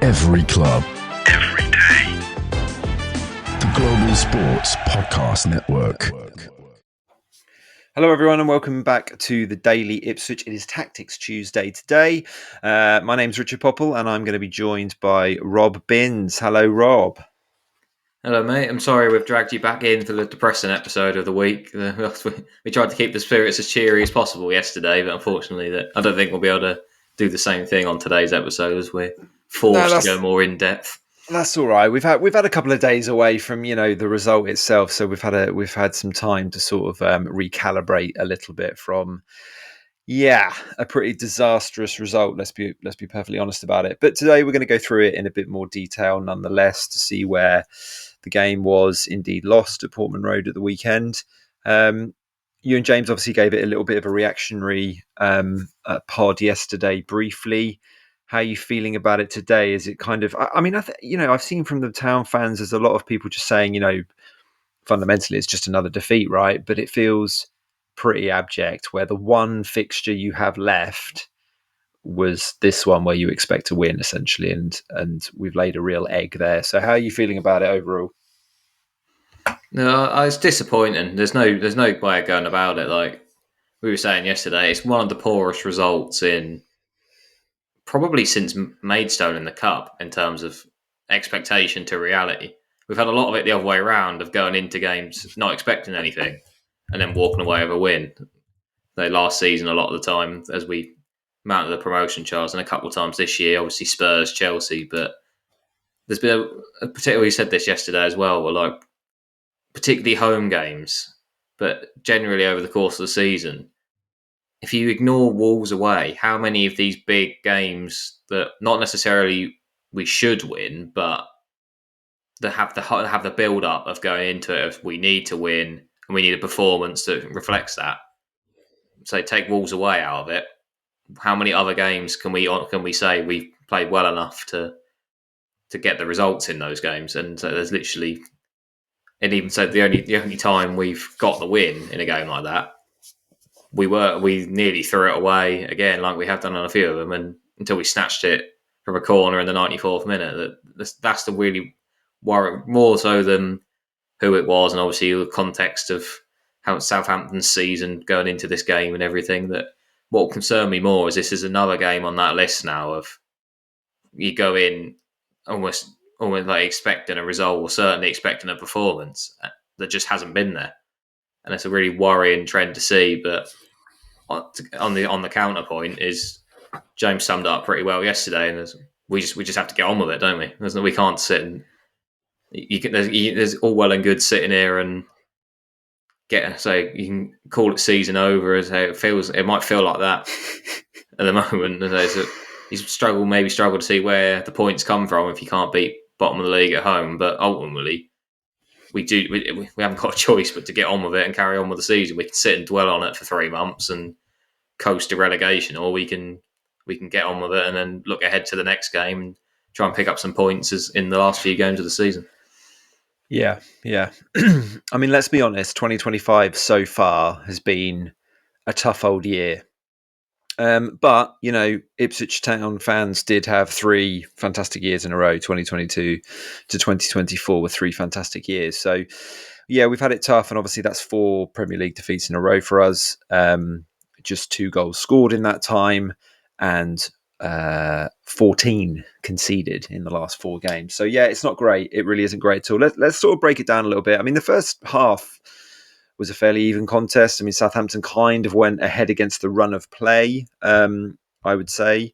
Every club. Every day. The Global Sports Podcast Network. Hello everyone and welcome back to the Daily Ipswich. It is Tactics Tuesday today. My name's Richard Popple and I'm going to be joined by Rob Binns. Hello Rob. Hello mate, I'm sorry we've dragged you back in for the depressing episode of the week. We tried to keep the spirits as cheery as possible yesterday, but unfortunately I don't think we'll be able to do the same thing on today's episode as we're forced to go more in depth. That's all right. We've had a couple of days away from the result itself, so we've had some time to sort of recalibrate a little bit from a pretty disastrous result. Let's be perfectly honest about it. But today we're going to go through it in a bit more detail, nonetheless, to see where the game was indeed lost at Portman Road at the weekend. You and James obviously gave it a little bit of a reactionary pod yesterday, briefly. How are you feeling about it today? Is it kind of? I've seen from the town fans, there's a lot of people just saying, fundamentally it's just another defeat, right? But it feels pretty abject. Where the one fixture you have left was this one where you expect to win, essentially, and we've laid a real egg there. So how are you feeling about it overall? No, it's disappointing. There's no way of going about it. Like we were saying yesterday, it's one of the poorest results in probably since Maidstone in the Cup in terms of expectation to reality. We've had a lot of it the other way around, of going into games not expecting anything and then walking away with a win. Last season, a lot of the time, as we mounted the promotion charts, and a couple of times this year, obviously Spurs, Chelsea, but there's been particularly, we said this yesterday as well, particularly home games, but generally over the course of the season, if you ignore Wolves away, how many of these big games that not necessarily we should win, but that have the build up of going into it, of we need to win and we need a performance that reflects that. So take Wolves away out of it. How many other games can we say we've played well enough to get the results in those games? And so there's literally, and even so, the only time we've got the win in a game like that, we nearly threw it away again, like we have done on a few of them, and until we snatched it from a corner in the 94th minute. That's the really worry, more so than who it was, and obviously the context of how Southampton's season going into this game and everything. That what will concern me more is this is another game on that list now of you go in almost like expecting a result or certainly expecting a performance that just hasn't been there, and it's a really worrying trend to see. But on the counterpoint is James summed it up pretty well yesterday, and we just have to get on with it, don't we? We can't sit and there's all well and good sitting here and you can call it season over as how it feels. It might feel like that at the moment. You struggle to see where the points come from if you can't beat bottom of the league at home. But ultimately, we haven't got a choice but to get on with it and carry on with the season. We can sit and dwell on it for 3 months and coast to relegation, or we can get on with it and then look ahead to the next game and try and pick up some points as in the last few games of the season. Yeah. I mean, let's be honest, 2025 so far has been a tough old year. But, Ipswich Town fans did have 3 fantastic years in a row. 2022 to 2024 were 3 fantastic years. So, yeah, we've had it tough. And obviously that's 4 Premier League defeats in a row for us. Just 2 goals scored in that time and 14 conceded in the last 4 games. So, yeah, it's not great. It really isn't great at all. Let's sort of break it down a little bit. I mean, the first half was a fairly even contest. I mean, Southampton kind of went ahead against the run of play, I would say.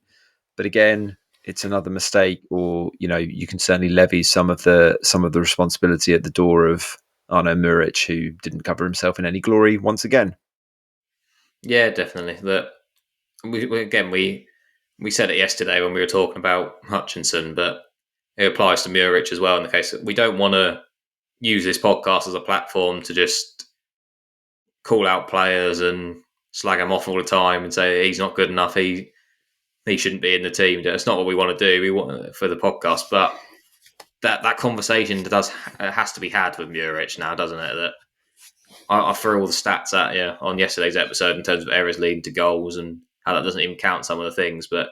But again, it's another mistake, or you can certainly levy some of the responsibility at the door of Muric, who didn't cover himself in any glory once again. Yeah, definitely. That we said it yesterday when we were talking about Hutchinson, but it applies to Muric as well. In the case that we don't want to use this podcast as a platform to just call out players and slag them off all the time and say he's not good enough, he shouldn't be in the team. That's not what we want to do. We want for the podcast, but that conversation has to be had with Muric now, doesn't it? That I threw all the stats at you on yesterday's episode in terms of errors leading to goals and how that doesn't even count some of the things, but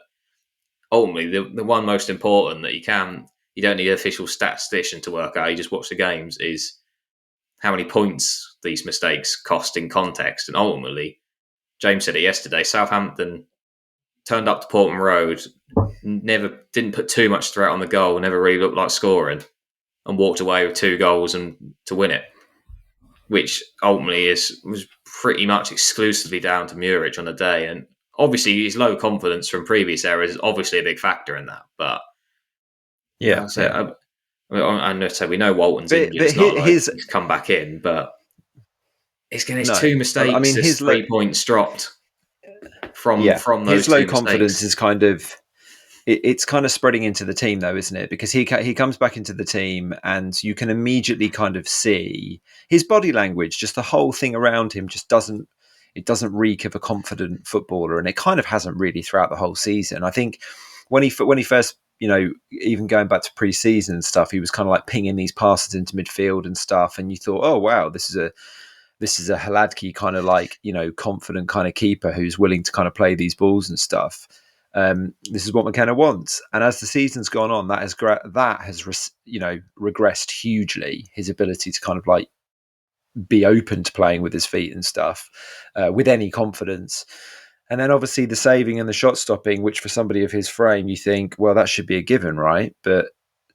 ultimately the one most important that you don't need an official statistician to work out. You just watch the games is how many points these mistakes cost in context. And ultimately, James said it yesterday, Southampton turned up to Portman Road, didn't put too much threat on the goal, never really looked like scoring, and walked away with 2 goals and to win it, which ultimately was pretty much exclusively down to Muric on the day. And obviously his low confidence from previous errors is obviously a big factor in that. But I know we know Walton's injured. It's not like he's come back in, but it's getting his 2 mistakes. I mean, his 3 points dropped from those his low 2 confidence mistakes. is kind of it's kind of spreading into the team, though, isn't it? Because he comes back into the team, and you can immediately kind of see his body language. Just the whole thing around him just doesn't reek of a confident footballer, and it kind of hasn't really throughout the whole season. I think when he first, even going back to pre-season and stuff, he was kind of like pinging these passes into midfield and stuff, and you thought, oh wow, this is a Hladky kind of like, confident kind of keeper who's willing to kind of play these balls and stuff. This is what McKenna wants. And as the season's gone on, that has regressed hugely. His ability to kind of like be open to playing with his feet and stuff, with any confidence. And then obviously the saving and the shot stopping, which for somebody of his frame, you think, well, that should be a given, right? But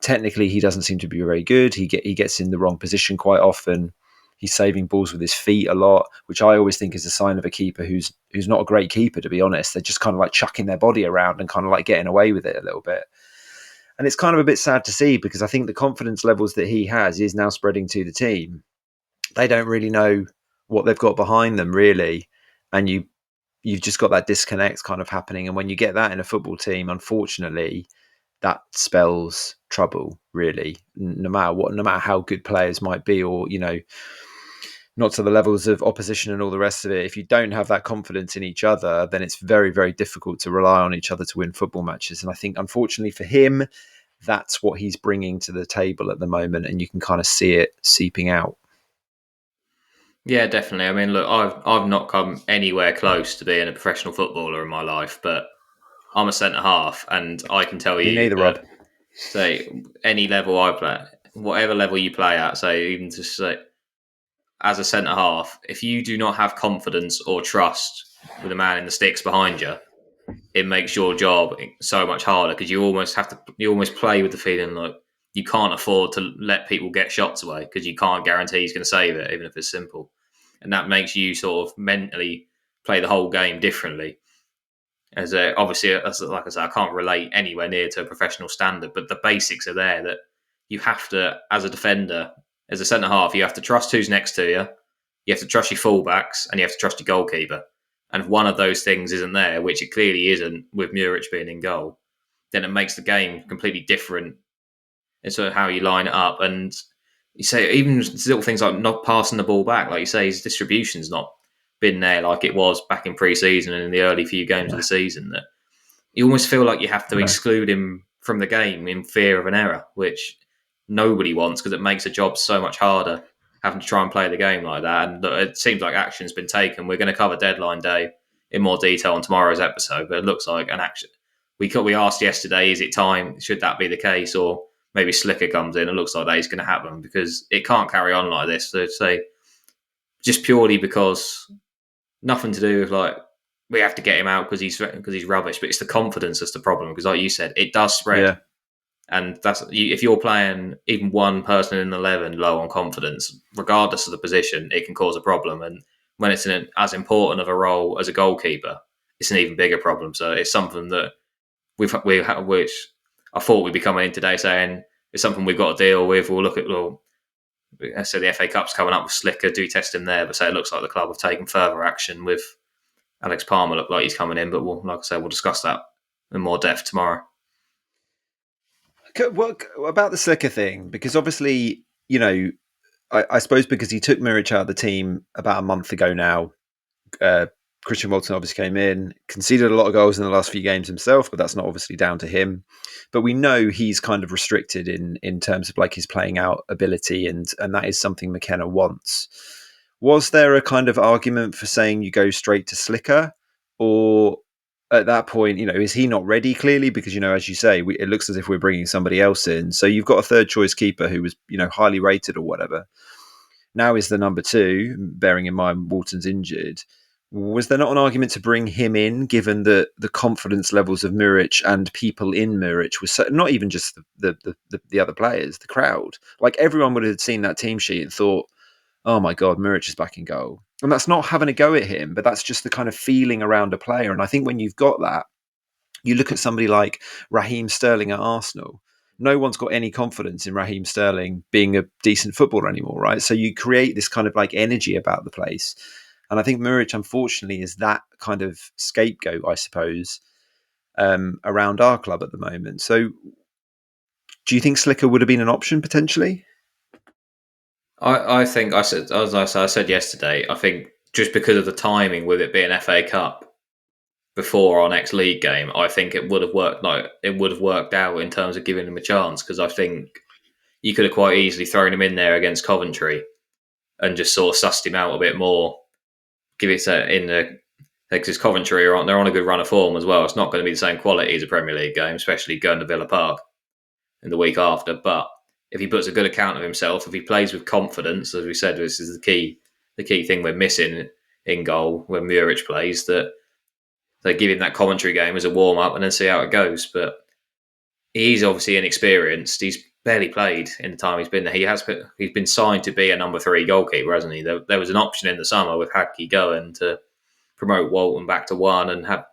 technically he doesn't seem to be very good. He gets in the wrong position quite often. He's saving balls with his feet a lot, which I always think is a sign of a keeper who's not a great keeper, to be honest. They're just kind of like chucking their body around and kind of like getting away with it a little bit. And it's kind of a bit sad to see, because I think the confidence levels that he has is now spreading to the team. They don't really know what they've got behind them, really. And you've just got that disconnect kind of happening. And when you get that in a football team, unfortunately, that spells trouble, really, no matter how good players might be, or, not to the levels of opposition and all the rest of it. If you don't have that confidence in each other, then it's very, very difficult to rely on each other to win football matches. And I think, unfortunately for him, that's what he's bringing to the table at the moment, and you can kind of see it seeping out. Yeah, definitely. I mean, look, I've not come anywhere close to being a professional footballer in my life, but I'm a centre half, and I can tell you, neither, Rob. Say any level I play, whatever level you play at, say even just say as a centre half, if you do not have confidence or trust with a man in the sticks behind you, it makes your job so much harder, because you almost play with the feeling like you can't afford to let people get shots away, because you can't guarantee he's going to save it, even if it's simple. And that makes you sort of mentally play the whole game differently. Obviously, like I said, I can't relate anywhere near to a professional standard, but the basics are there, that you have to, as a defender, as a centre half, you have to trust who's next to you, you have to trust your fullbacks, and you have to trust your goalkeeper. And if one of those things isn't there, which it clearly isn't with Muric being in goal, then it makes the game completely different in sort of how you line it up. And you say even little things like not passing the ball back, like you say, his distribution's not been there like it was back in pre-season and in the early few games of the season, that you almost feel like you have to exclude him from the game in fear of an error, which nobody wants, because it makes the job so much harder having to try and play the game like that. And it seems like action's been taken. We're going to cover deadline day in more detail on tomorrow's episode, but it looks like an action. We asked yesterday, is it time? Should that be the case? Or maybe Slicker comes in. It looks like that is going to happen, because it can't carry on like this. So say just purely because nothing to do with like we have to get him out because he's rubbish, but it's the confidence that's the problem. Because like you said, it does spread. Yeah. And that's if you're playing even one person in 11 low on confidence, regardless of the position, it can cause a problem. And when it's in as important of a role as a goalkeeper, it's an even bigger problem. So it's something that which I thought we'd be coming in today saying it's something we've got to deal with. We'll look at, I said the FA Cup's coming up with Slicker, do test him there, but say it looks like the club have taken further action with Alex Palmer. Look like he's coming in, but like I said, we'll discuss that in more depth tomorrow. What about the Slicker thing? Because obviously, I suppose because he took Muric out of the team about a month ago now, Christian Walton obviously came in, conceded a lot of goals in the last few games himself, but that's not obviously down to him. But we know he's kind of restricted in terms of like his playing out ability, and that is something McKenna wants. Was there a kind of argument for saying you go straight to Slicker, or at that point, is he not ready? Clearly, because as you say, it looks as if we're bringing somebody else in. So you've got a third choice keeper who was highly rated or whatever. Now is the number 2, bearing in mind Walton's injured. Was there not an argument to bring him in, given the confidence levels of Muric and people in Muric was not even just the other players, the crowd? Like, everyone would have seen that team sheet and thought, oh my God, Muric is back in goal. And that's not having a go at him, but that's just the kind of feeling around a player. And I think when you've got that, you look at somebody like Raheem Sterling at Arsenal. No one's got any confidence in Raheem Sterling being a decent footballer anymore, right? So you create this kind of like energy about the place. And I think Muric, unfortunately, is that kind of scapegoat, I suppose, around our club at the moment. So do you think Slicker would have been an option potentially? I think I said yesterday, I think just because of the timing with it being FA Cup before our next league game, I think it would have worked out in terms of giving him a chance, because I think you could have quite easily thrown him in there against Coventry and just sort of sussed him out a bit more. Give it because Coventry they're on a good run of form as well. It's not going to be the same quality as a Premier League game, especially going to Villa Park in the week after. But if he puts a good account of himself, if he plays with confidence, as we said, this is the key thing we're missing in goal when Muric plays, that they give him that Coventry game as a warm up and then see how it goes. But he's obviously inexperienced. He's barely played in the time he's been there. He's been signed to be a number 3 goalkeeper, hasn't he? There was an option in the summer with Hadkey going to promote Walton back to 1 and have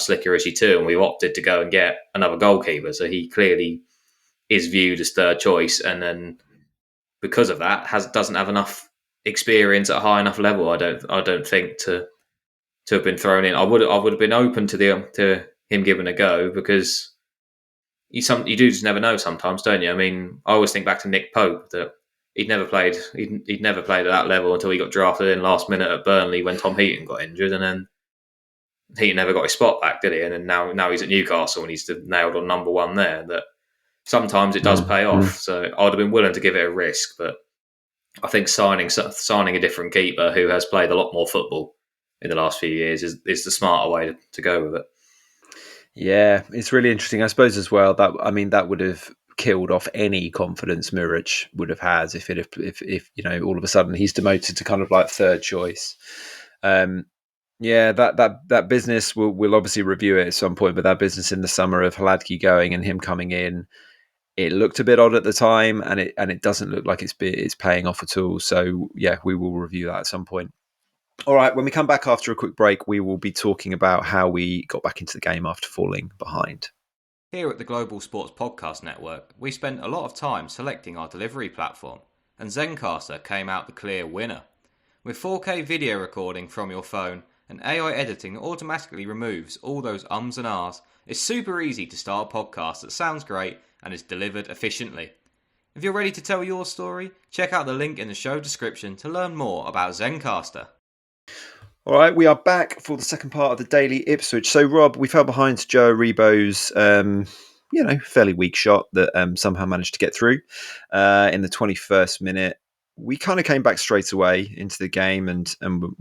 Slicker as 2, and we opted to go and get another goalkeeper. So he clearly is viewed as third choice, and then because of that doesn't have enough experience at a high enough level. I don't think to have been thrown in. I would have been open to him giving a go, because you do just never know sometimes, don't you? I mean, I always think back to Nick Pope, that he'd never played at that level until he got drafted in last minute at Burnley when Tom Heaton got injured, and then Heaton never got his spot back, did he? And then now he's at Newcastle and he's nailed on number 1 there. That sometimes it does pay off. So I'd have been willing to give it a risk, but I think signing a different keeper who has played a lot more football in the last few years is the smarter way to go with it. Yeah, it's really interesting. I suppose as well that would have killed off any confidence Muric would have had if all of a sudden he's demoted to kind of like third choice. That business we'll obviously review it at some point, but that business in the summer of Hladky going and him coming in, it looked a bit odd at the time, and it doesn't look like it's paying off at all. So yeah, we will review that at some point. All right, when we come back after a quick break, we will be talking about how we got back into the game after falling behind. Here at the Global Sports Podcast Network, we spent a lot of time selecting our delivery platform, and Zencastr came out the clear winner. With 4K video recording from your phone and AI editing that automatically removes all those ums and ahs, it's super easy to start a podcast that sounds great and is delivered efficiently. If you're ready to tell your story, check out the link in the show description to learn more about Zencastr. All right, we are back for the second part of the Daily Ipswich. So, Rob, we fell behind Joe Aribo's, fairly weak shot that somehow managed to get through in the 21st minute. We kind of came back straight away into the game and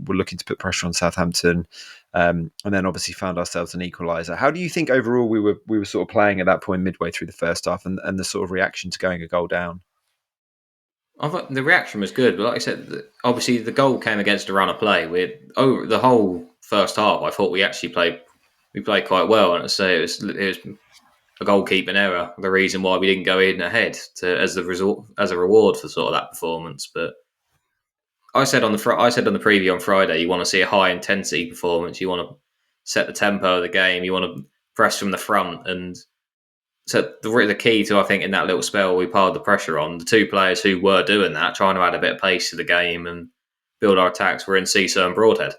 were looking to put pressure on Southampton, and then obviously found ourselves an equalizer. How do you think overall we were sort of playing at that point midway through the first half, and the sort of reaction to going a goal down? I thought the reaction was good, but like I said, obviously the goal came against a run of play. Over the whole first half, I thought we actually played quite well, and I'd say it was a goalkeeping error, the reason why we didn't go in ahead as a reward for sort of that performance. But I said on the preview on Friday, you want to see a high intensity performance, you want to set the tempo of the game, you want to press from the front, and so the key to, I think, in that little spell we piled the pressure on, the 2 players who were doing that, trying to add a bit of pace to the game and build our attacks, were in Cisse and Broadhead.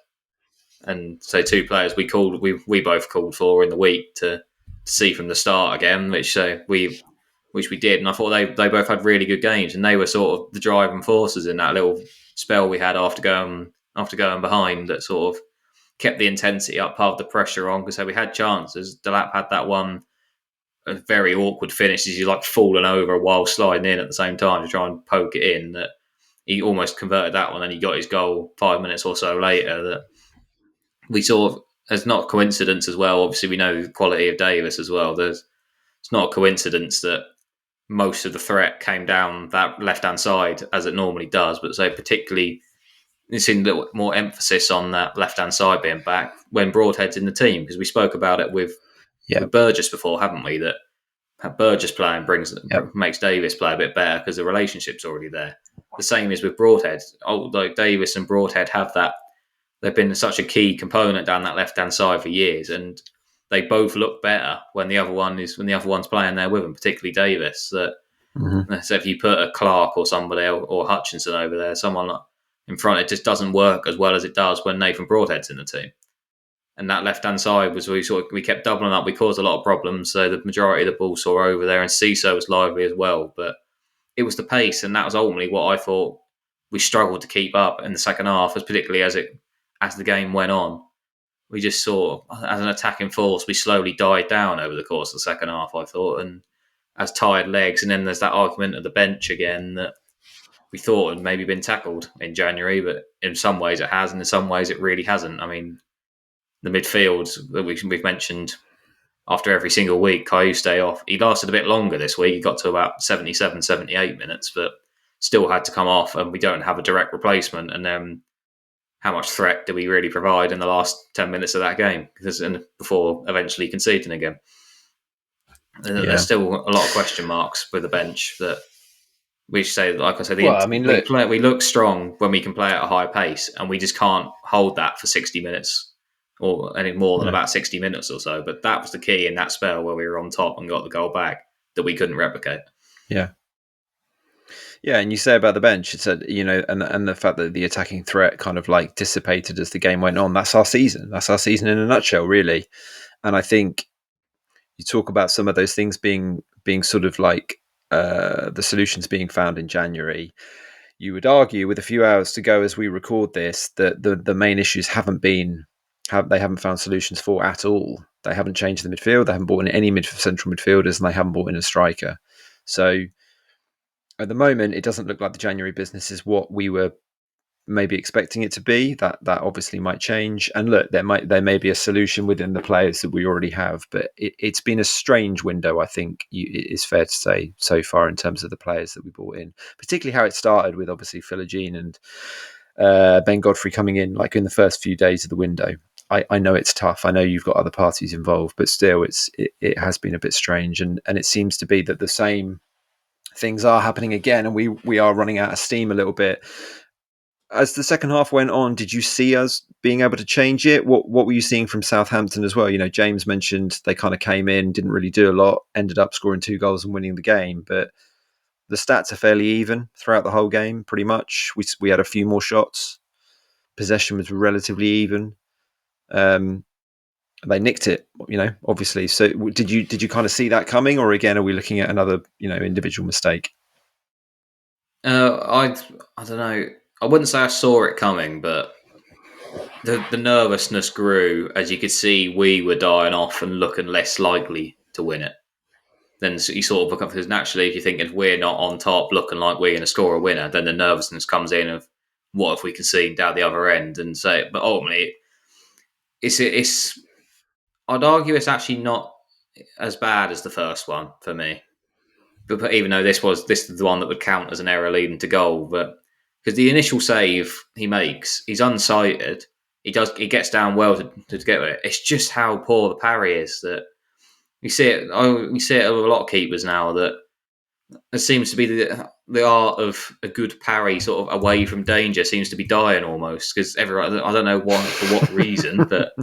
And so 2 players we both called for in the week to see from the start again, which we did. And I thought they both had really good games, and they were sort of the driving forces in that little spell we had after going behind, that sort of kept the intensity up, piled the pressure on, because we had chances. Delap had that one, a very awkward finish, as you falling over while sliding in at the same time to try and poke it in, that he almost converted that one, and he got his goal 5 minutes or so later. That we sort of There's not a coincidence as well. Obviously, we know the quality of Davis as well. It's not a coincidence that most of the threat came down that left-hand side as it normally does, but so particularly it's seen a little more emphasis on that left-hand side being back when Broadhead's in the team, because we spoke about it with Burgess before, haven't we? That Burgess playing makes Davis play a bit better because the relationship's already there. The same is with Broadhead. Like Davis and Broadhead have that. They've been such a key component down that left-hand side for years, and they both look better when the other one's playing there with them, particularly Davis. So if you put a Clark or somebody or Hutchinson over there, someone in front, it just doesn't work as well as it does when Nathan Broadhead's in the team. And that left-hand side was we kept doubling up. We caused a lot of problems, so the majority of the ball saw over there, and Ciso was lively as well. But it was the pace, and that was ultimately what I thought we struggled to keep up in the second half, particularly as the game went on. We just saw, as an attacking force, we slowly died down over the course of the second half, I thought, and as tired legs. And then there's that argument of the bench again that we thought had maybe been tackled in January, but in some ways it has, and in some ways it really hasn't. I mean, the midfield that we've mentioned after every single week, Cajuste off. He lasted a bit longer this week. He got to about 77, 78 minutes, but still had to come off, and we don't have a direct replacement. And then how much threat do we really provide in the last 10 minutes of that game? Before eventually conceding again. There's still a lot of question marks with the bench that we say, like I said, we look strong when we can play at a high pace, and we just can't hold that for 60 minutes or any more than about 60 minutes or so. But that was the key in that spell where we were on top and got the goal back that we couldn't replicate. Yeah. Yeah, and you say about the bench, it's and the fact that the attacking threat kind of like dissipated as the game went on. That's our season. That's our season in a nutshell, really. And I think you talk about some of those things being sort of like the solutions being found in January. You would argue, with a few hours to go as we record this, that the main issues haven't found solutions for at all. They haven't changed the midfield. They haven't brought in any central midfielders, and they haven't brought in a striker. So at the moment, it doesn't look like the January business is what we were maybe expecting it to be. That obviously might change. And look, there may be a solution within the players that we already have, but it's been a strange window, I think it's fair to say, so far, in terms of the players that we brought in, particularly how it started with obviously Philogene and Ben Godfrey coming in like in the first few days of the window. I know it's tough. I know you've got other parties involved, but still it has been a bit strange. And it seems to be that the same things are happening again, and we are running out of steam a little bit. As the second half went on, did you see us being able to change it? What were you seeing from Southampton as well? James mentioned they kind of came in, didn't really do a lot, ended up scoring 2 goals and winning the game. But the stats are fairly even throughout the whole game, pretty much. We had a few more shots. Possession was relatively even. They nicked it, obviously. So did you kind of see that coming, or again, are we looking at another, individual mistake? I don't know. I wouldn't say I saw it coming, but the nervousness grew as you could see we were dying off and looking less likely to win it. Then you sort of become, because naturally, if you think if we're not on top, looking like we're going to score a winner, then the nervousness comes in of what if we concede down the other end and say. But ultimately, it's. I'd argue it's actually not as bad as the first one for me. But even though this is the one that would count as an error leading to goal, but because the initial save he makes, he's unsighted. He gets down well to get with it. It's just how poor the parry is that we see it. We see it with a lot of keepers now that it seems to be the art of a good parry, sort of away from danger, seems to be dying almost because everyone. I don't know for what reason, but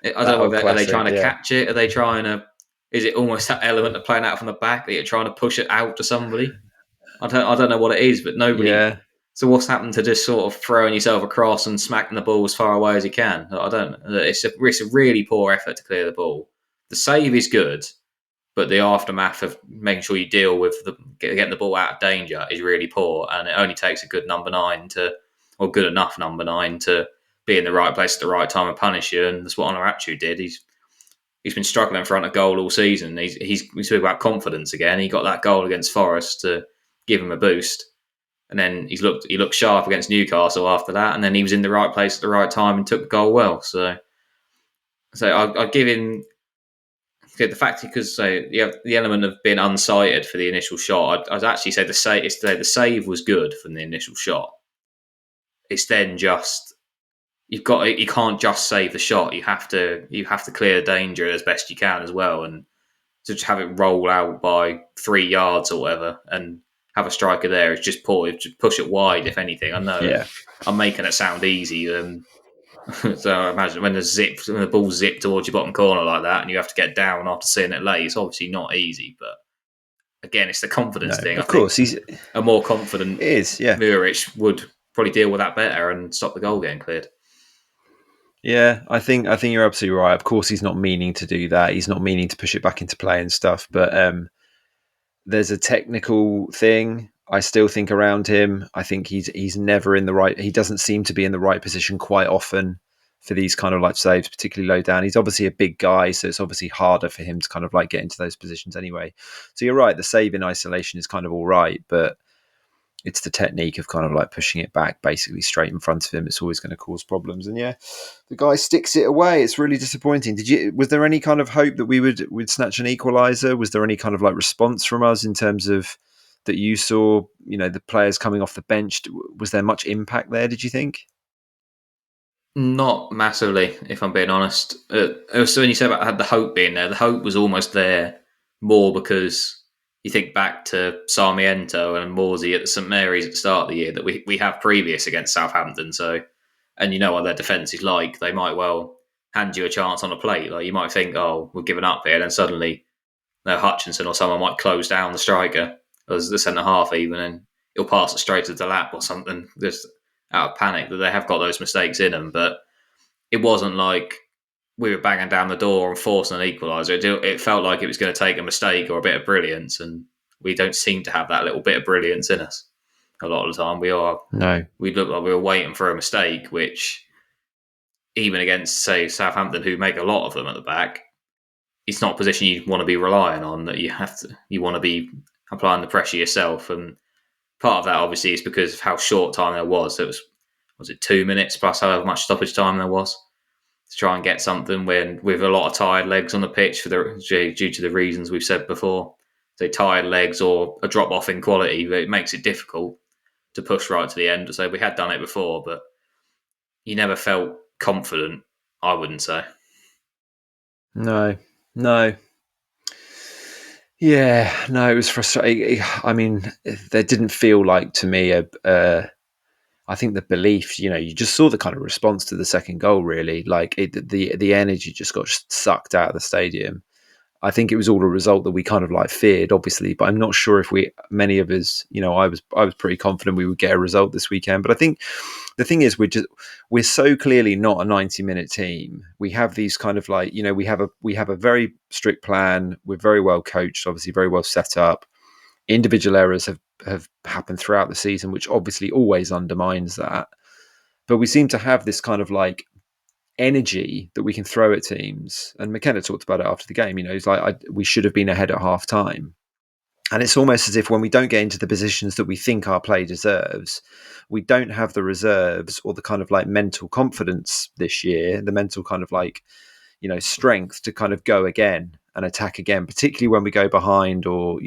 I don't know. Are they trying to catch it? Are they trying to? Is it almost that element of playing out from the back that you're trying to push it out to somebody? I don't know what it is, but nobody. Yeah. So what's happened to just sort of throwing yourself across and smacking the ball as far away as you can? I don't. It's a really poor effort to clear the ball. The save is good, but the aftermath of making sure you deal with getting the ball out of danger is really poor, and it only takes a good number 9 or good enough number 9 to be in the right place at the right time and punish you. And that's what Onuachu did. He's been struggling in front of goal all season. We speak about confidence again. He got that goal against Forest to give him a boost. And then he looked sharp against Newcastle after that. And then he was in the right place at the right time and took the goal well. So So I'll give him the fact because the element of being unsighted for the initial shot. I'd actually say the save was good from the initial shot. It's then just you can't just save the shot. You have to clear the danger as best you can as well, and to just have it roll out by 3 yards or whatever, and have a striker there is just poor. Just push it wide, if anything. I know I'm making it sound easy. So I imagine when the ball zipped towards your bottom corner like that, and you have to get down after seeing it late, it's obviously not easy. But again, it's the confidence thing. Of course, he's a more confident. Muric would probably deal with that better and stop the goal getting cleared. Yeah, I think you're absolutely right. Of course, he's not meaning to do that. He's not meaning to push it back into play and stuff. But there's a technical thing, I still think, around him. I think he's never in the right. He doesn't seem to be in the right position quite often for these kind of like saves, particularly low down. He's obviously a big guy, so it's obviously harder for him to kind of like get into those positions anyway. So you're right. The save in isolation is kind of all right, but it's the technique of kind of like pushing it back basically straight in front of him. It's always going to cause problems. And yeah, the guy sticks it away. It's really disappointing. Was there any kind of hope that we'd snatch an equalizer? Was there any kind of like response from us in terms of that you saw, the players coming off the bench? Was there much impact there, did you think? Not massively, if I'm being honest. So when you said about had the hope being there, the hope was almost there more because you think back to Sarmiento and Morsey at the St Mary's at the start of the year that we have previous against Southampton. So, and you know what their defence is like. They might well hand you a chance on a plate. Like you might think, oh, we're giving up here. And then suddenly, Hutchinson or someone might close down the striker, or the centre half even, and he'll pass it straight to the lap or something. Just out of panic that they have got those mistakes in them. But it wasn't like we were banging down the door and forcing an equaliser. It felt like it was going to take a mistake or a bit of brilliance, and we don't seem to have that little bit of brilliance in us. A lot of the time, we look like we were waiting for a mistake, which even against, say, Southampton, who make a lot of them at the back, it's not a position you want to be relying on. That you want to be applying the pressure yourself, and part of that obviously is because of how short time there was. It was it 2 minutes plus however much stoppage time there was to try and get something with a lot of tired legs on the pitch due to the reasons we've said before. So tired legs or a drop off in quality, it makes it difficult to push right to the end. So we had done it before, but you never felt confident, I wouldn't say. No. Yeah, no, it was frustrating. I mean, there didn't feel like to me I think the belief, you just saw the kind of response to the second goal, really. Like the energy just got sucked out of the stadium. I think it was all a result that we kind of like feared, obviously, but I'm not sure if many of us, I was pretty confident we would get a result this weekend. But I think the thing is, we're so clearly not a 90-minute team. We have these kind of like, we have a very strict plan. We're very well coached, obviously very well set up. Individual errors have happened throughout the season, which obviously always undermines that. But we seem to have this kind of like energy that we can throw at teams. And McKenna talked about it after the game. He's like, we should have been ahead at half time. And it's almost as if when we don't get into the positions that we think our play deserves, we don't have the reserves or the kind of like mental confidence this year, the mental kind of like, strength to kind of go again and attack again, particularly when we go behind or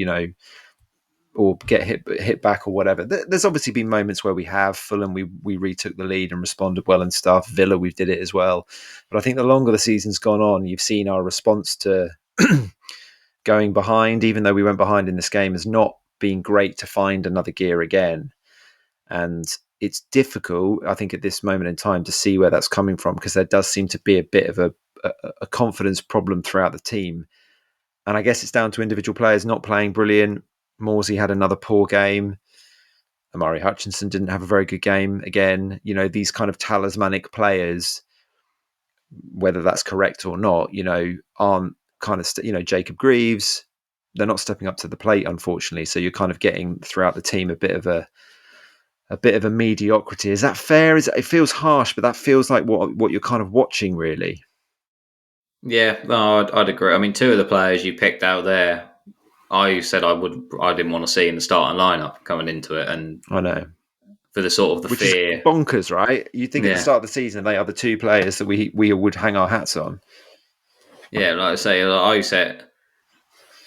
get hit back or whatever. There's obviously been moments where we have. Fulham, we retook the lead and responded well and stuff. Villa, we did it as well. But I think the longer the season's gone on, you've seen our response to going behind, even though we went behind in this game, has not been great to find another gear again. And it's difficult, I think, at this moment in time to see where that's coming from, because there does seem to be a bit of a confidence problem throughout the team. And I guess it's down to individual players not playing brilliant. Morsey had another poor game. Omari Hutchinson didn't have a very good game. Again, these kind of talismanic players, whether that's correct or not, aren't kind of, Jacob Greaves, they're not stepping up to the plate, unfortunately. So you're kind of getting throughout the team a bit of a mediocrity. Is that fair? It feels harsh, but that feels like what you're kind of watching, really. Yeah, no, I'd agree. I mean, two of the players you picked out there, I said I didn't want to see in the starting lineup coming into it, and I know for the sort of the which fear, is bonkers, right? You think at the start of the season they are the two players that we would hang our hats on. Yeah, like I say, I said,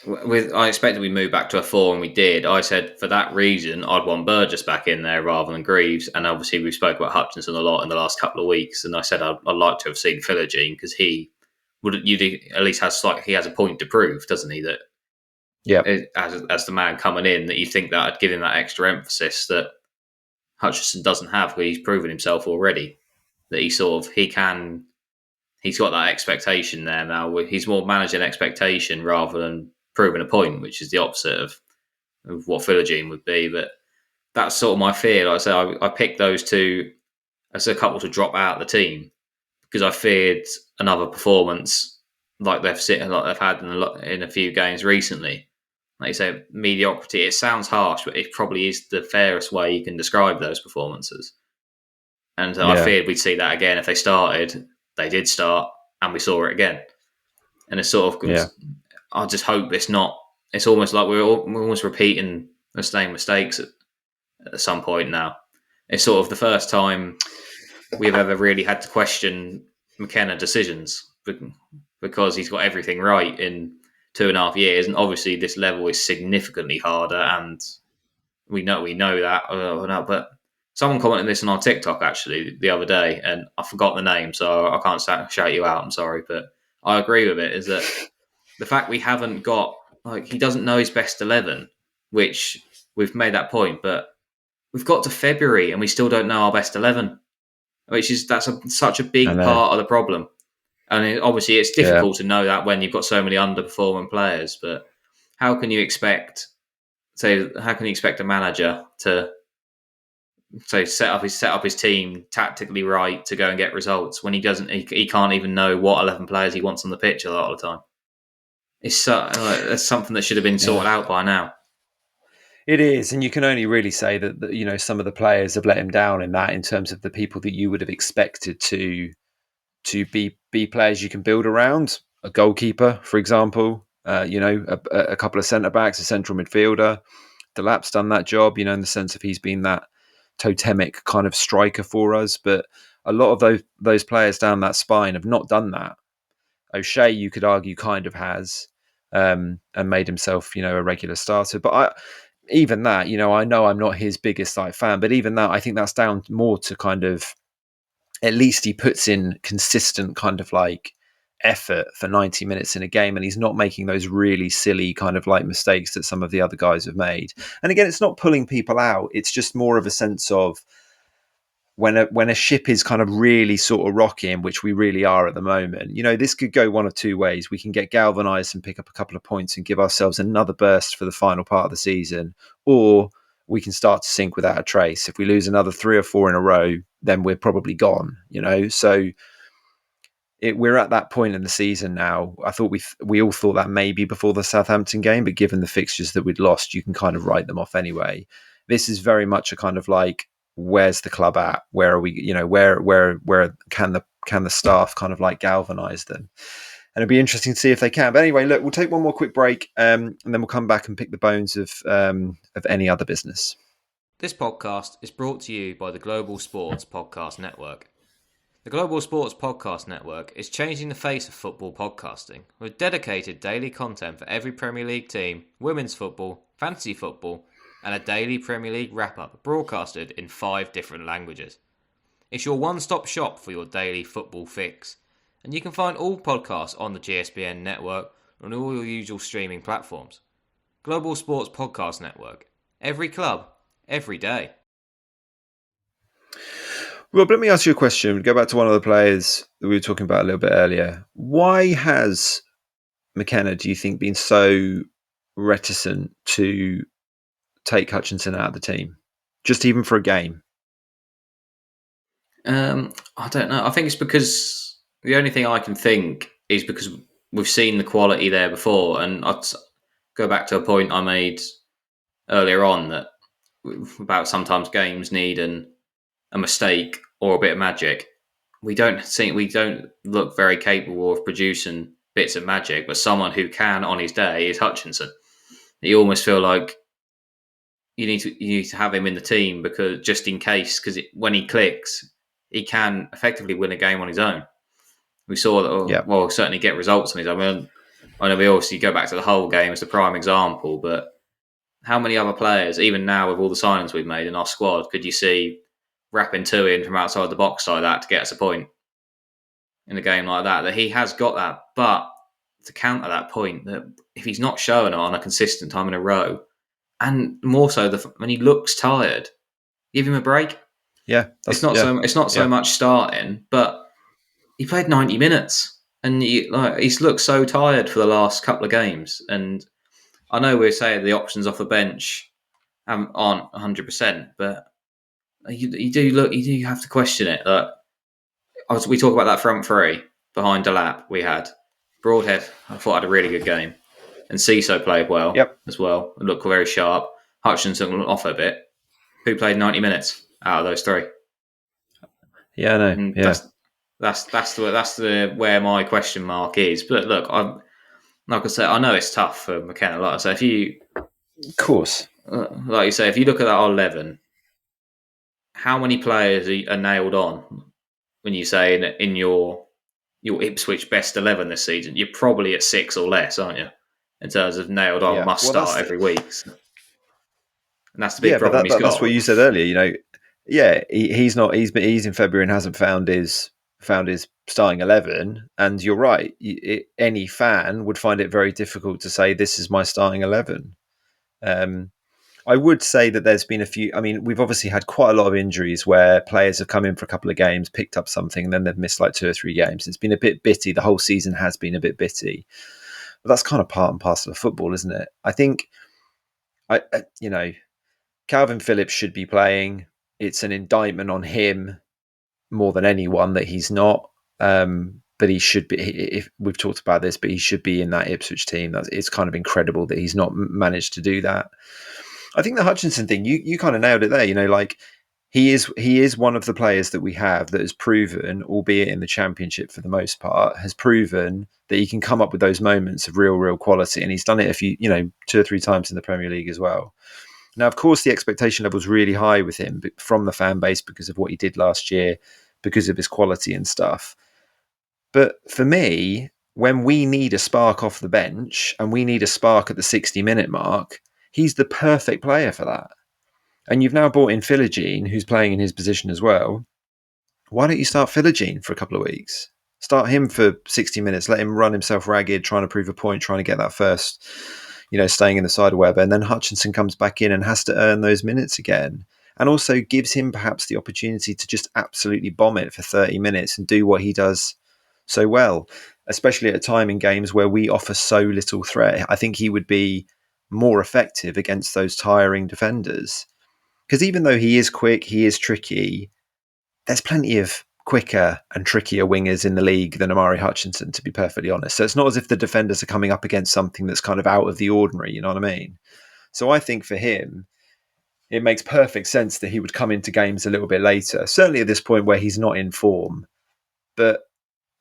I expected we'd move back to a 4, and we did. I said for that reason, I'd want Burgess back in there rather than Greaves. And obviously, we spoke about Hutchinson a lot in the last couple of weeks. And I said I'd like to have seen Philogene because he would, at least he has a point to prove, doesn't he? That as the man coming in, that you think that I'd give him that extra emphasis that Hutchinson doesn't have, where he's proven himself already. That he's got that expectation there now. He's more managing expectation rather than proving a point, which is the opposite of what Philogene would be. But that's sort of my fear. Like I said, I picked those two as a couple to drop out of the team because I feared another performance like they've had in a few games recently. Like you say, mediocrity. It sounds harsh, but it probably is the fairest way you can describe those performances. And I feared we'd see that again if they started. They did start, and we saw it again. And it's sort of, I just hope it's not. It's almost like we're almost repeating the same mistakes at some point now. It's sort of the first time we've ever really had to question McKenna decisions because he's got everything right in 2.5 years, and obviously this level is significantly harder, and we know that. But someone commented this on our TikTok actually the other day, and I forgot the name, so I can't shout you out. I'm sorry, but I agree with it. Is that the fact we haven't got, like, he doesn't know his best 11, which we've made that point, but we've got to February and we still don't know our best 11, which is such a big part of the problem. And obviously it's difficult to know that when you've got so many underperforming players, but how can you expect a manager to set up his team tactically right to go and get results when he can't even know what 11 players he wants on the pitch a lot of the time? That's something that should have been sorted out by now. It is, and you can only really say that some of the players have let him down in terms of the people that you would have expected to be players you can build around. A goalkeeper, for example, a couple of centre backs, a central midfielder. Delap's done that job, in the sense of he's been that totemic kind of striker for us. But a lot of those players down that spine have not done that. O'Shea, you could argue, kind of has, and made himself, a regular starter. But even that, I know I'm not his biggest fan, but even that, I think that's down more to kind of, at least he puts in consistent kind of effort for 90 minutes in a game, and he's not making those really silly kind of mistakes that some of the other guys have made. And again, it's not pulling people out. It's just more of a sense of when a ship is kind of really sort of rocking, which we really are at the moment, this could go one of two ways. We can get galvanized and pick up a couple of points and give ourselves another burst for the final part of the season, or we can start to sink without a trace. If we lose another 3 or 4 in a row, then we're probably gone, So we're at that point in the season now. I thought we all thought that maybe before the Southampton game, but given the fixtures that we'd lost, you can kind of write them off anyway. This is very much a kind of where's the club at? Where are we? Where can the staff kind of galvanize them? And it'll be interesting to see if they can. But anyway, look, we'll take one more quick break, and then we'll come back and pick the bones of any other business. This podcast is brought to you by the Global Sports Podcast Network. The Global Sports Podcast Network is changing the face of football podcasting with dedicated daily content for every Premier League team, women's football, fantasy football, and a daily Premier League wrap-up broadcasted in 5 different languages. It's your one-stop shop for your daily football fix, and you can find all podcasts on the GSBN network on all your usual streaming platforms. Global Sports Podcast Network. Every club, every day. Rob, let me ask you a question. Go back to one of the players that we were talking about a little bit earlier. Why has McKenna, do you think, been so reticent to take Hutchinson out of the team, just even for a game? I don't know. I think it's because the only thing I can think is because we've seen the quality there before, and I'd go back to a point I made earlier on that about sometimes games need a mistake or a bit of magic. We don't look very capable of producing bits of magic, but someone who can on his day is Hutchinson. You almost feel like you need to have him in the team because just in case, because when he clicks, he can effectively win a game on his own. We saw that, well, certainly get results on his. I mean, I know we obviously go back to the whole game as the prime example, but how many other players, even now with all the signings we've made in our squad, could you see wrapping two in from outside the box like that to get us a point in a game like that? That he has got that, but to counter that point, that if he's not showing it on a consistent time in a row, and more so when he looks tired, give him a break. Yeah, it's not so much starting, but he played 90 minutes, and he's looked so tired for the last couple of games. And I know we're saying the options off the bench aren't 100%, but you do have to question it. We talk about that front three behind Delap. We had Broadhead, I thought, had a really good game, and Ciso played well as well. It looked very sharp. Hutchinson went off a bit. Who played 90 minutes out of those three? Yeah, I know. Yeah. That's where my question mark is. But look, like I said, I know it's tough for McKenna. Like I say, of course, like you say, if you look at that 11, how many players are nailed on when you say in your Ipswich best 11 this season? You're probably at 6 or less, aren't you? In terms of nailed on, must start every week. And that's the big problem he's got. That's what you said earlier. You know, he's not. He's in February and hasn't found his starting 11. And you're right. Any fan would find it very difficult to say this is my starting 11. I would say that there's been a few. I mean, we've obviously had quite a lot of injuries where players have come in for a couple of games, picked up something, and then they've missed like 2 or 3 games. It's been a bit bitty. The whole season has been a bit bitty. But that's kind of part and parcel of football, isn't it? I think, Calvin Phillips should be playing. It's an indictment on him more than anyone that he's not. But he should be. If we've talked about this, but he should be in that Ipswich team. It's kind of incredible that he's not managed to do that. I think the Hutchinson thing, you kind of nailed it there. You know, like he is one of the players that we have that has proven, albeit in the Championship for the most part, has proven that he can come up with those moments of real quality, and he's done it 2 or 3 times in the Premier League as well. Now, of course, the expectation level is really high with him from the fan base because of what he did last year, because of his quality and stuff. But for me, when we need a spark off the bench and we need a spark at the 60-minute mark, he's the perfect player for that. And you've now brought in Philogene, who's playing in his position as well. Why don't you start Philogene for a couple of weeks? Start him for 60 minutes, let him run himself ragged, trying to prove a point, trying to get that first, staying in the side of Webber. And then Hutchinson comes back in and has to earn those minutes again. And also gives him perhaps the opportunity to just absolutely bomb it for 30 minutes and do what he does so well, especially at a time in games where we offer so little threat. I think he would be more effective against those tiring defenders. Because even though he is quick, he is tricky, there's plenty of quicker and trickier wingers in the league than Omari Hutchinson, to be perfectly honest. So it's not as if the defenders are coming up against something that's kind of out of the ordinary, you know what I mean? So I think for him, it makes perfect sense that he would come into games a little bit later, certainly at this point where he's not in form. But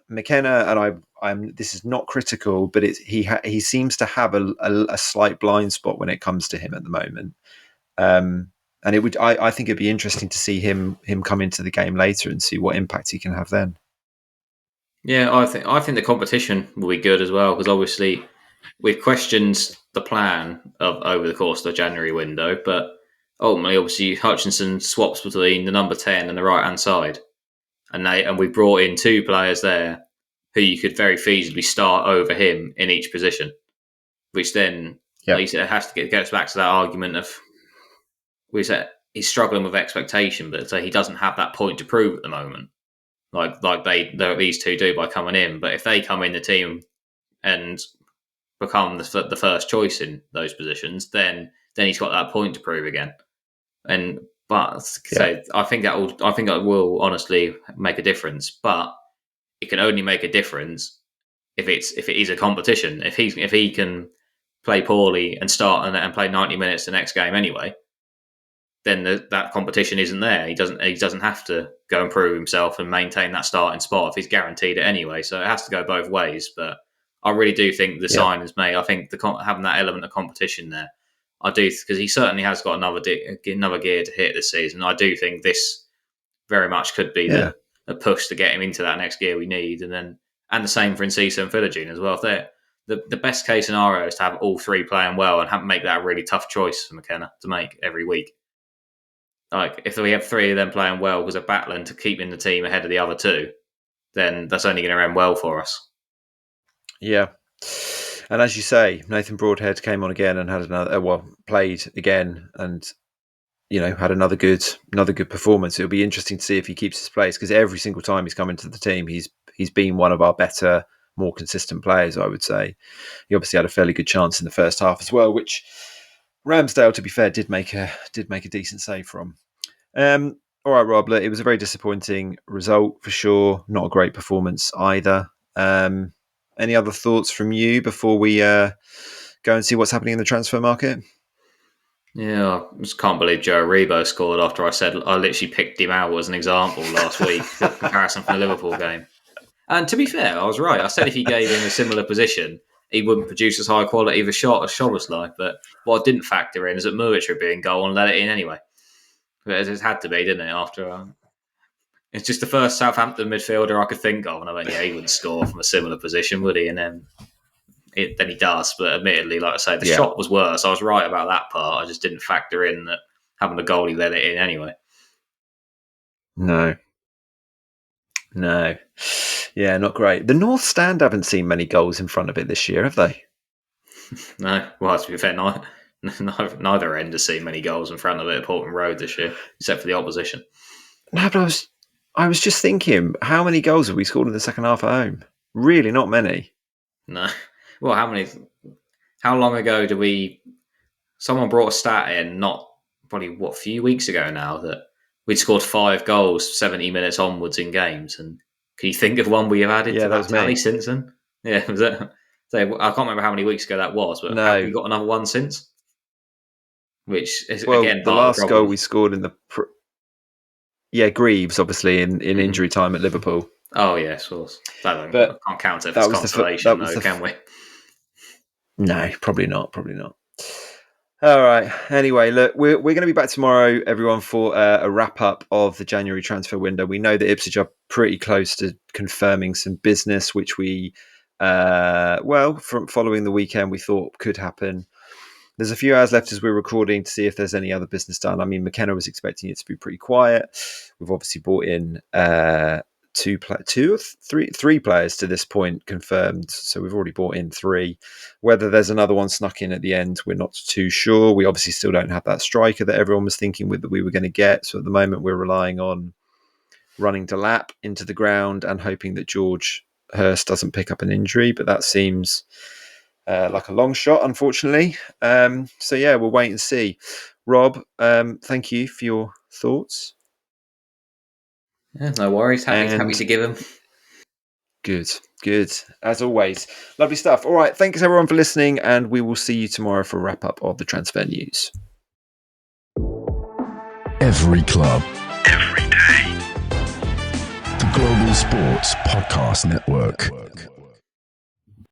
McKenna, and I'm this is not critical, but he seems to have a slight blind spot when it comes to him at the moment. And I think it'd be interesting to see him come into the game later and see what impact he can have then. Yeah, I think the competition will be good as well, because obviously we've questioned the plan over the course of the January window, but ultimately, obviously, Hutchinson swaps between the number 10 and the right hand side, and we brought in 2 players there who you could very feasibly start over him in each position, which then like you said, it has to get us back to that argument of we said he's struggling with expectation, but so he doesn't have that point to prove at the moment, like these 2 do by coming in. But if they come in the team and become the first choice in those positions, then he's got that point to prove again. So I think that will honestly make a difference, but it can only make a difference if it is a competition. If he can play poorly and start and play 90 minutes the next game anyway, then that competition isn't there. He doesn't have to go and prove himself and maintain that starting spot if he's guaranteed it anyway. So it has to go both ways. But I really do think the sign is made. I think having that element of competition there, I do, because he certainly has got another gear to hit this season. I do think this very much could be a push to get him into that next gear we need. And then And the same for Encisa and Philogene as well. If they're, the best case scenario is to have all three playing well and make that a really tough choice for McKenna to make every week. Like, if we have three of them playing well because they're battling to keep in the team ahead of the other two, then that's only going to end well for us. Yeah. And as you say, Nathan Broadhead came on again and had played again and, had another good performance. It'll be interesting to see if he keeps his place, because every single time he's come into the team, he's been one of our better, more consistent players, I would say. He obviously had a fairly good chance in the first half as well, which Ramsdale, to be fair, did make a decent save from. All right, Rob, it was a very disappointing result for sure. Not a great performance either. Any other thoughts from you before we go and see what's happening in the transfer market? Yeah, I just can't believe Joe Rebo scored after I said I literally picked him out as an example last week, the comparison from the Liverpool game. And to be fair, I was right. I said if he gave him a similar position, he wouldn't produce as high quality of a shot as Szoboszlai. But what I didn't factor in is that Muric would be in goal and let it in anyway. But it had to be, didn't it? After it's just the first Southampton midfielder I could think of, and I went, yeah, he wouldn't score from a similar position, would he? And then he does. But admittedly, like I say, the shot was worse. I was right about that part. I just didn't factor in that having a goal, he let it in anyway. No. Yeah, not great. The North Stand haven't seen many goals in front of it this year, have they? No. Well, to be fair, neither end has seen many goals in front of it at Portman Road this year, except for the opposition. No, but I was just thinking, how many goals have we scored in the second half at home? Really, not many. No. Well, how long ago someone brought a stat in, a few weeks ago now, that we'd scored 5 goals 70 minutes onwards in games. And can you think of one we have added to that tally since then? Yeah, was it? So I can't remember how many weeks ago that was, but have we got another one since? Which is, again, the last goal we scored in the... Greaves, obviously, in injury time at Liverpool. Oh, yeah, of course. I can't count it as consolation, can we? No, probably not. All right. Anyway, look, we're going to be back tomorrow, everyone, for a wrap-up of the January transfer window. We know that Ipswich are pretty close to confirming some business, which we, from following the weekend, we thought could happen. There's a few hours left as we're recording to see if there's any other business done. I mean, McKenna was expecting it to be pretty quiet. We've obviously brought in three players to this point confirmed. So we've already brought in 3. Whether there's another one snuck in at the end, we're not too sure. We obviously still don't have that striker that everyone was thinking that we were going to get. So at the moment, we're relying on running Delap into the ground and hoping that George Hurst doesn't pick up an injury. But that seems like a long shot, unfortunately. So yeah, we'll wait and see. Rob, thank you for your thoughts. Yeah, no worries. Happy to give them. Good. As always. Lovely stuff. All right. Thanks everyone for listening, and we will see you tomorrow for a wrap up of the transfer news. Every club. Every day. The Global Sports Podcast Network.